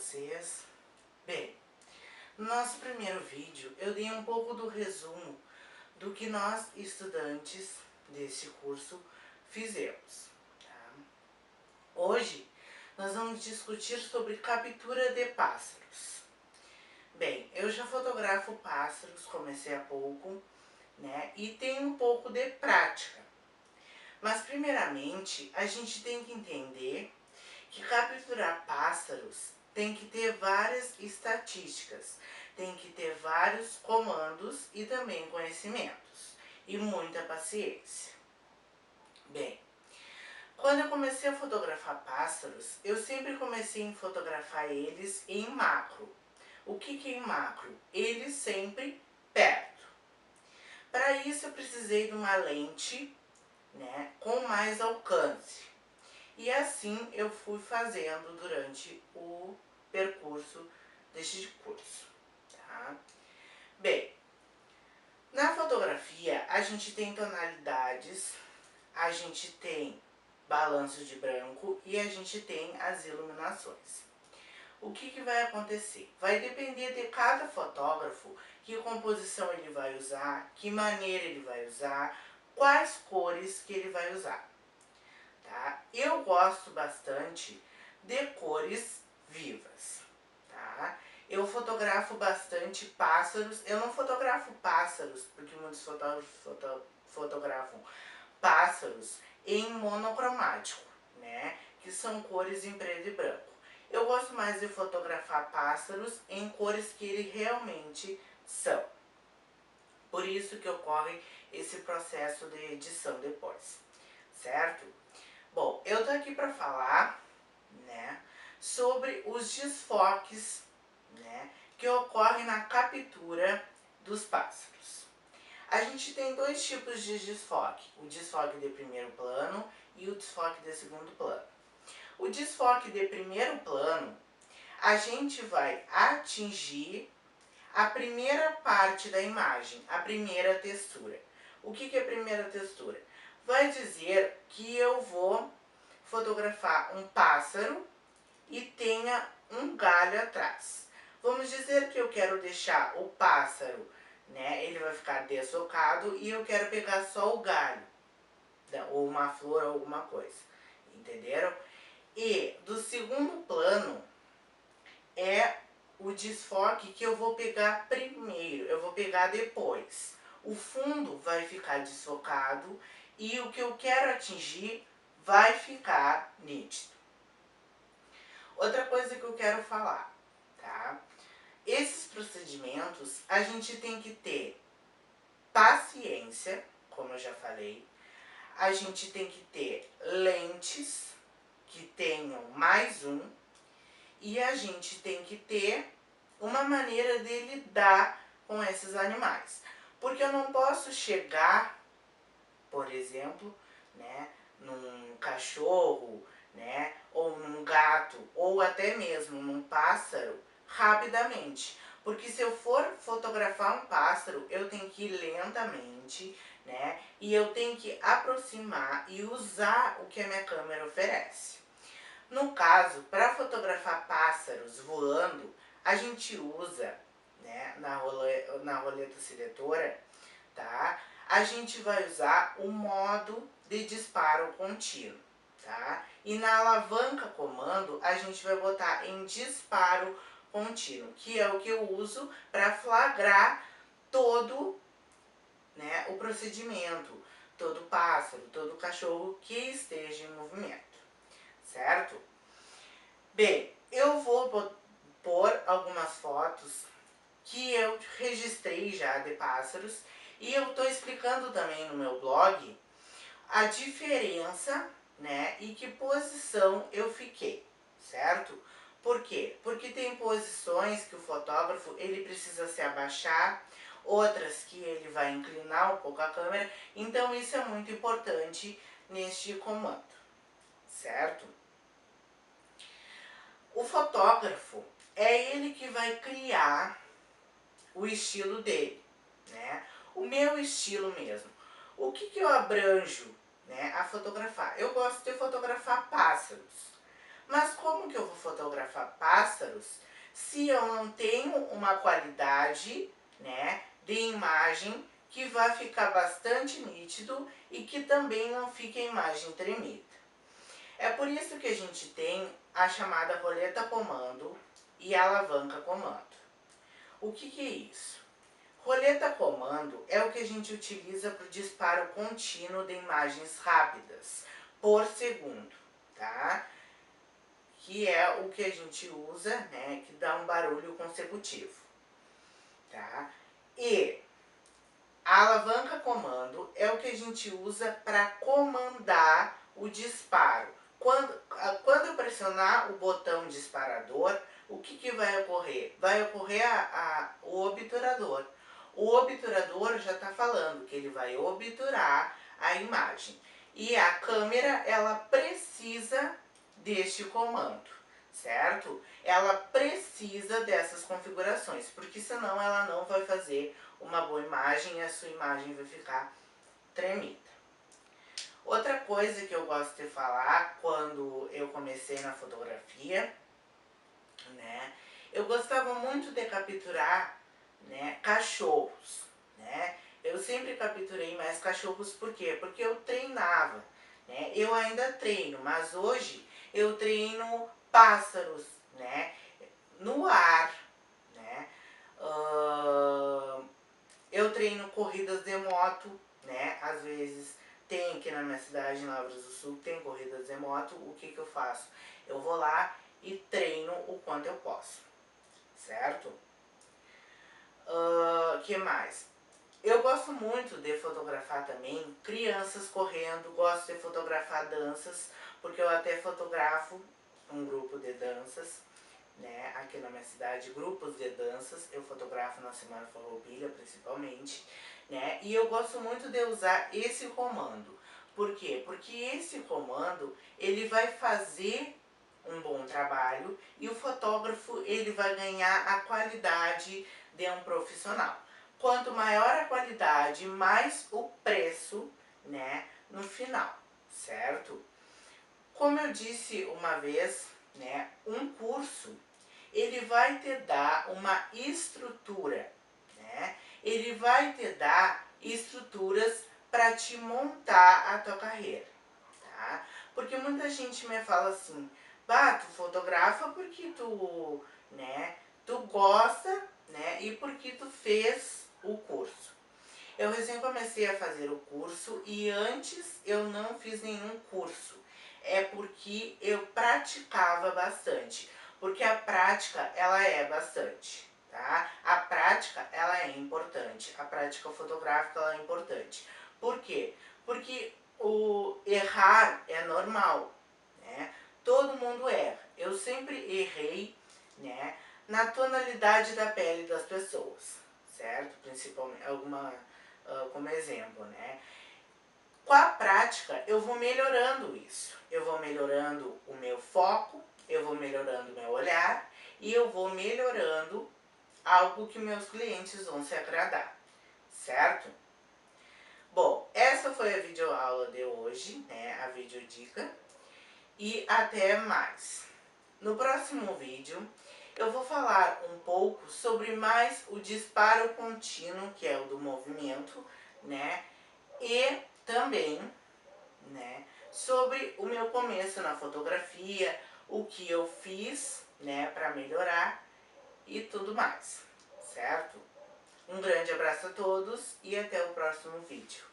vocês? Bem, no nosso primeiro vídeo eu dei um pouco do resumo do que nós, estudantes deste curso, fizemos. Tá? Hoje nós vamos discutir sobre captura de pássaros. Bem, eu já fotografo pássaros, comecei há pouco, né? E tenho um pouco de prática. Mas primeiramente a gente tem que entender que capturar pássaros tem que ter várias estatísticas, tem que ter vários comandos e também conhecimentos e muita paciência. Bem, quando eu comecei a fotografar pássaros, eu sempre comecei a fotografar eles em macro. O que é em macro? Eles sempre perto. Para isso eu precisei de uma lente, né, com mais alcance. E assim eu fui fazendo durante o percurso deste curso. Tá? Bem, na fotografia a gente tem tonalidades, a gente tem balanço de branco e a gente tem as iluminações. O que vai acontecer? Vai depender de cada fotógrafo, que composição ele vai usar, que maneira ele vai usar, quais cores que ele vai usar. Tá? Eu gosto bastante de cores vivas. Tá? Eu fotografo bastante pássaros. Eu não fotografo pássaros, porque muitos fotógrafos fotografam pássaros em monocromático, né? Que são cores em preto e branco. Eu gosto mais de fotografar pássaros em cores que eles realmente são. Por isso que ocorre esse processo de edição depois, certo? Bom, eu tô aqui para falar, né, sobre os desfoques, né, que ocorrem na captura dos pássaros. A gente tem dois tipos de desfoque, o desfoque de primeiro plano e o desfoque de segundo plano. O desfoque de primeiro plano, a gente vai atingir a primeira parte da imagem, a primeira textura. O que é a primeira textura? Vai dizer que eu vou fotografar um pássaro e tenha um galho atrás. Vamos dizer que eu quero deixar o pássaro, né, ele vai ficar dessocado e eu quero pegar só o galho, ou uma flor ou alguma coisa, entenderam? E do segundo plano é o desfoque que eu vou pegar primeiro, eu vou pegar depois. O fundo vai ficar desfocado e o que eu quero atingir vai ficar nítido. Outra coisa que eu quero falar, tá? Esses procedimentos a gente tem que ter paciência, como eu já falei. A gente tem que ter lentes que tenham mais um. E a gente tem que ter uma maneira de lidar com esses animais. Porque eu não posso chegar, por exemplo, né, num cachorro, né, ou num gato, ou até mesmo num pássaro, rapidamente. Porque se eu for fotografar um pássaro, eu tenho que ir lentamente, né, e eu tenho que aproximar e usar o que a minha câmera oferece. No caso, para fotografar pássaros voando, a gente usa, né, na roleta seletora, tá? A gente vai usar o modo de disparo contínuo, tá? E na alavanca comando, a gente vai botar em disparo contínuo, que é o que eu uso para flagrar todo, né, o procedimento, todo pássaro, todo cachorro que esteja em movimento, certo? Bem, eu vou pôr algumas fotos que eu registrei já de pássaros e eu estou explicando também no meu blog a diferença, né, e que posição eu fiquei, certo? Por quê? Porque tem posições que o fotógrafo ele precisa se abaixar, outras que ele vai inclinar um pouco a câmera, então isso é muito importante neste comando, certo? O fotógrafo é ele que vai criar o estilo dele, né? O meu estilo mesmo. O que eu abranjo, né, a fotografar? Eu gosto de fotografar pássaros, Mas como que eu vou fotografar pássaros se eu não tenho uma qualidade, né, de imagem que vai ficar bastante nítido e que também não fique a imagem tremida? É por isso que a gente tem a chamada roleta comando e a alavanca comando. O que é isso? Roleta comando é o que a gente utiliza para o disparo contínuo de imagens rápidas por segundo, tá? Que é o que a gente usa, né, que dá um barulho consecutivo, tá? E a alavanca comando é o que a gente usa para comandar o disparo. Quando eu pressionar o botão disparador, o que vai ocorrer? Vai ocorrer o obturador. O obturador já está falando que ele vai obturar a imagem. E a câmera, ela precisa deste comando, certo? Ela precisa dessas configurações, porque senão ela não vai fazer uma boa imagem e a sua imagem vai ficar tremida. Outra coisa que eu gosto de falar quando eu comecei na fotografia, né, eu gostava muito de capturar, né, cachorros, né. Eu sempre capturei mais cachorros, por quê? Porque eu treinava, né, eu ainda treino, mas hoje eu treino pássaros, né, no ar, né, eu treino corridas de moto, né, às vezes tem aqui na minha cidade, em Lavras do Sul, tem corridas de moto. O que eu faço? Eu vou lá e treino o quanto eu posso, certo? Que mais? Eu gosto muito de fotografar também crianças correndo, gosto de fotografar danças, porque eu até fotografo um grupo de danças, né, aqui na minha cidade, grupos de danças, eu fotografo na Semana Farroupilha principalmente, né, e eu gosto muito de usar esse comando. Por quê? Porque esse comando, ele vai fazer um bom trabalho e o fotógrafo, ele vai ganhar a qualidade de um profissional. Quanto maior a qualidade, mais o preço, né, no final, certo? Como eu disse uma vez, né, um curso, ele vai te dar uma estrutura, né? Ele vai te dar estruturas para te montar a tua carreira, tá? Porque muita gente me fala assim, bah, tu fotografa porque tu, né, tu gosta, né, e porque tu fez o curso. Eu recém comecei a fazer o curso e antes eu não fiz nenhum curso. É porque eu praticava bastante. Porque a prática, ela é bastante, tá? A prática, ela é importante. A prática fotográfica, ela é importante. Por quê? Porque o errar é normal, né? Todo mundo erra. Eu sempre errei, né, na tonalidade da pele das pessoas, certo? Principalmente como exemplo, né? Com a prática, eu vou melhorando isso. Eu vou melhorando o meu foco, eu vou melhorando o meu olhar e eu vou melhorando algo que meus clientes vão se agradar, certo? Bom, essa foi a videoaula de hoje, né? A videodica. E até mais. No próximo vídeo, eu vou falar um pouco sobre mais o disparo contínuo, que é o do movimento, né? E também, né, sobre o meu começo na fotografia, o que eu fiz, né, para melhorar e tudo mais, certo? Um grande abraço a todos e até o próximo vídeo.